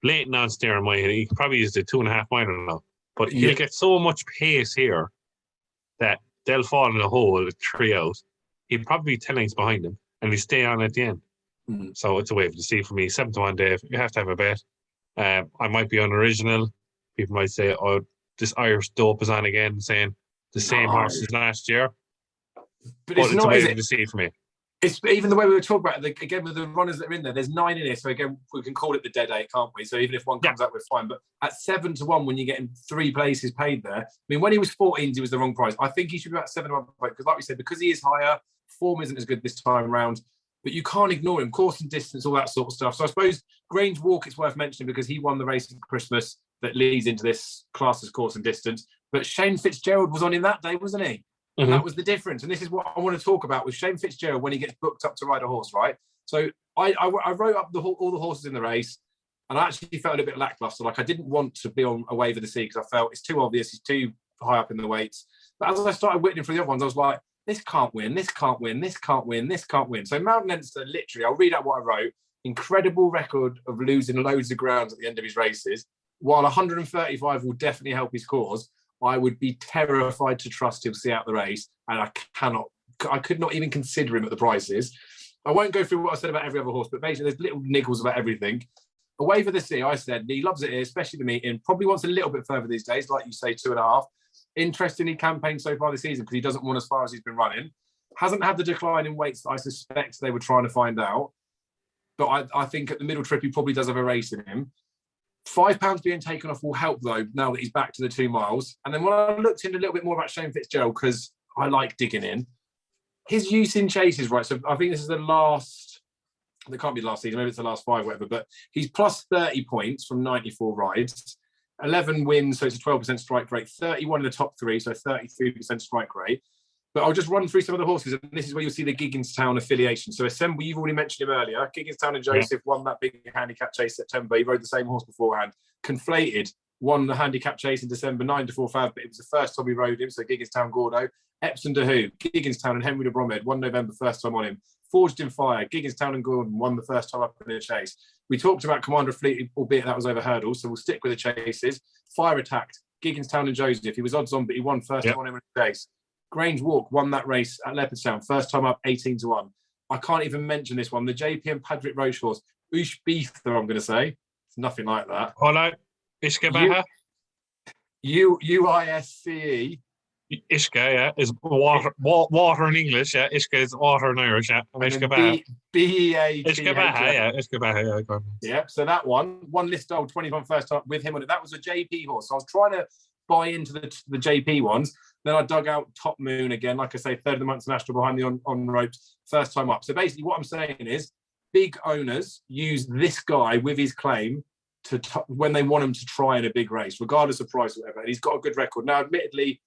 Blatant on steer in my head. He probably used a 2.5 miler now, but he'll get so much pace here that they'll fall in a hole at 3 out. He'll probably be 10 lengths behind him, and he'll stay on at the end. So it's a wave to see for me. 7-1, Dave. You have to have a bet. I might be unoriginal. People might say, oh, this Irish dope is on again, saying the same horse as last year. But it's not, a wave to see for me. It's even the way we were talking about it, again, with the runners that are in there, there's 9 in here. So again, we can call it the dead 8, can't we? So even if one comes out, we're fine. But at 7-1, when you're getting 3 places paid there, I mean, when he was 14s, he was the wrong price. I think he should be about 7-1, because like we said, because he is higher, form isn't as good this time round. But you can't ignore him, course and distance, all that sort of stuff. So I suppose Grange Walk, it's worth mentioning because he won the race at Christmas that leads into this classes course and distance. But Shane Fitzgerald was on him that day, wasn't he? And that was the difference. And this is what I want to talk about with Shane Fitzgerald when he gets booked up to ride a horse, right? So I wrote up all the horses in the race, and I actually felt a little bit lackluster. Like, I didn't want to be on a wave of the sea because I felt it's too obvious, he's too high up in the weights. But as I started whittling for the other ones, I was like, this can't win, this can't win, this can't win, this can't win. So Mount Leinster, literally, I'll read out what I wrote. Incredible record of losing loads of grounds at the end of his races. While 135 will definitely help his cause, I would be terrified to trust he'll see out the race, and I could not even consider him at the prices. I won't go through what I said about every other horse, but basically there's little niggles about everything. A wave of the sea, I said, he loves it here, especially the meeting. Probably wants a little bit further these days, like you say, 2.5. Interestingly campaigned so far this season because he doesn't want as far as he's been running. Hasn't had the decline in weights that I suspect they were trying to find out. But I think at the middle trip, he probably does have a race in him. £5 being taken off will help, though, now that he's back to the 2 miles. And then when I looked into a little bit more about Shane Fitzgerald, because I like digging in, his use in chases, right? So I think this is the last, it can't be the last season, maybe it's the last 5, whatever, but he's plus 30 points from 94 rides, 11 wins, so it's a 12% strike rate, 31 in the top 3, so 33% strike rate. But I'll just run through some of the horses, and this is where you'll see the Gigginstown affiliation. So Assembly, you've already mentioned him earlier. Gigginstown and Joseph won that big handicap chase September. He rode the same horse beforehand. Conflated won the handicap chase in December, 9-4 Fab, but it was the first time we rode him, so Gigginstown Gordo. Epsom de Who, Gigginstown and Henry de Bromhead, 1 November, first time on him. Forged in Fire, Gigginstown and Gordon won the first time up in the chase. We talked about Commander of Fleet, albeit that was over hurdles, so we'll stick with the chases. Fire Attacked, Gigginstown and Joseph. He was odds on, but he won first time on him in the chase. Grange Walk won that race at Leopardstown, first time up, 18-1. I can't even mention this one. The JP and Padrick Roche horse, Ush Beether, I'm going to say. It's nothing like that. Hello, Ishka UISCE. Ishka, yeah, is water in English, yeah. Ishka is water in Irish, yeah. And Ishka BEA. Ishka Baha, yeah. Ishka Baha, yeah. Yeah, so that one list old 21 first time with him on it. That was a JP horse. So I was trying to buy into the JP ones. Then I dug out Top Moon again, like I say, third of the month's national behind the on ropes, first time up. So basically what I'm saying is big owners use this guy with his claim when they want him to try in a big race, regardless of price or whatever. And he's got a good record. Now, admittedly,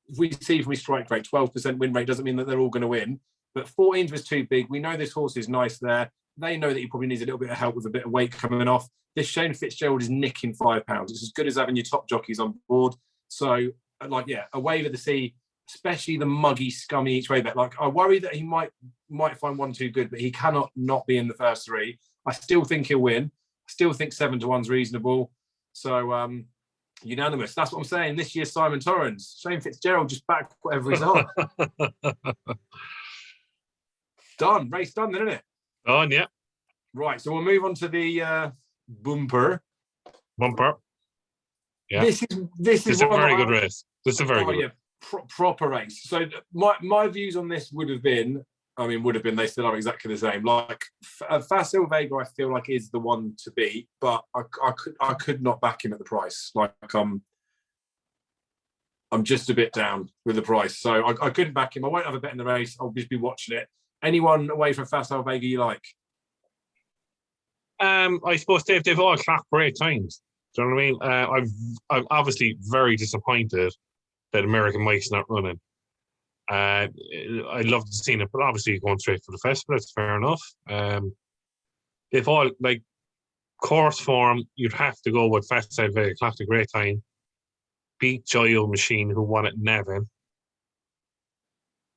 if we see from his strike rate, 12% win rate doesn't mean that they're all going to win. But 14s was too big. We know this horse is nice there. They know that he probably needs a little bit of help with a bit of weight coming off. This Shane Fitzgerald is nicking £5. It's as good as having your top jockeys on board. So, like, yeah, a Wave of the Sea, especially the muggy, scummy each way bet. Like, I worry that he might find one too good, but he cannot not be in the first three. I still think he'll win. I still think 7-1's reasonable. So, unanimous. That's what I'm saying. This year's Simon Torrens. Shane Fitzgerald just back whatever he's on. Done. Race done then, isn't it? Done, yeah. Right. So we'll move on to the bumper. Yeah. This is a very good race. This is a very good race. Proper race. So my views on this would have been, they still are exactly the same. Like Facile Vega, I feel like is the one to beat, but I could not back him at the price. Like I'm just a bit down with the price, so I couldn't back him. I won't have a bet in the race. I'll just be watching it. Anyone away from Facile Vega you like? I suppose they've all clocked great times. Do you know what I mean? I'm obviously very disappointed that American Mike's not running. I'd love to see it, but obviously going straight for the festival, that's fair enough. If all, like, course form, you'd have to go with Facile Vega, clocked a great time, beat Joyo Machine, who won at Navan,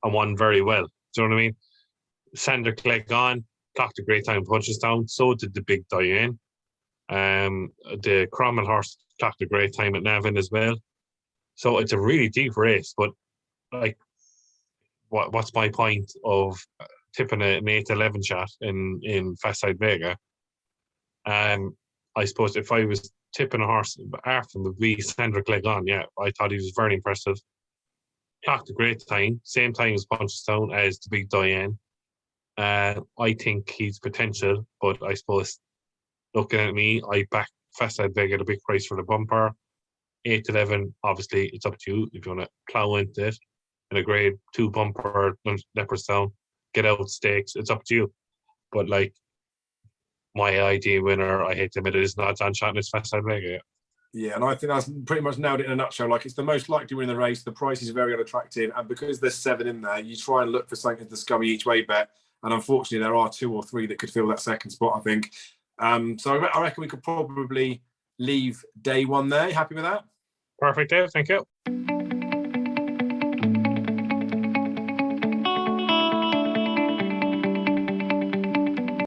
and won very well. Do you know what I mean? Sander Clegg clocked a great time, Punchestown. So did the Big Diane. The Cromwell horse clocked a great time at Navan as well. So it's a really deep race, but like, what's my point of tipping an 8-11 shot in Facile Vega? I suppose if I was tipping a horse after him, would be Sander Clegg. Yeah, I thought he was very impressive. Clocked a great time, same time as Punchestown as the Big Diane. I think he's potential, but I suppose looking at me, I back Facile Vega at a big price for the bumper. 8-11, obviously, it's up to you if you want to plough into it. In a grade 2 bumper, Leopardstown, get out stakes, it's up to you. But like, my ideal winner, I hate to admit it, is not John Shot, it's Facile Vega. Yeah, and I think that's pretty much nailed it in a nutshell. Like, it's the most likely win in the race. The price is very unattractive, and because there's 7 in there, you try and look for something to scummy each way bet. And unfortunately, there are 2 or 3 that could fill that second spot, I think. So I reckon we could probably leave day one there. You happy with that? Perfect, Dave. Thank you.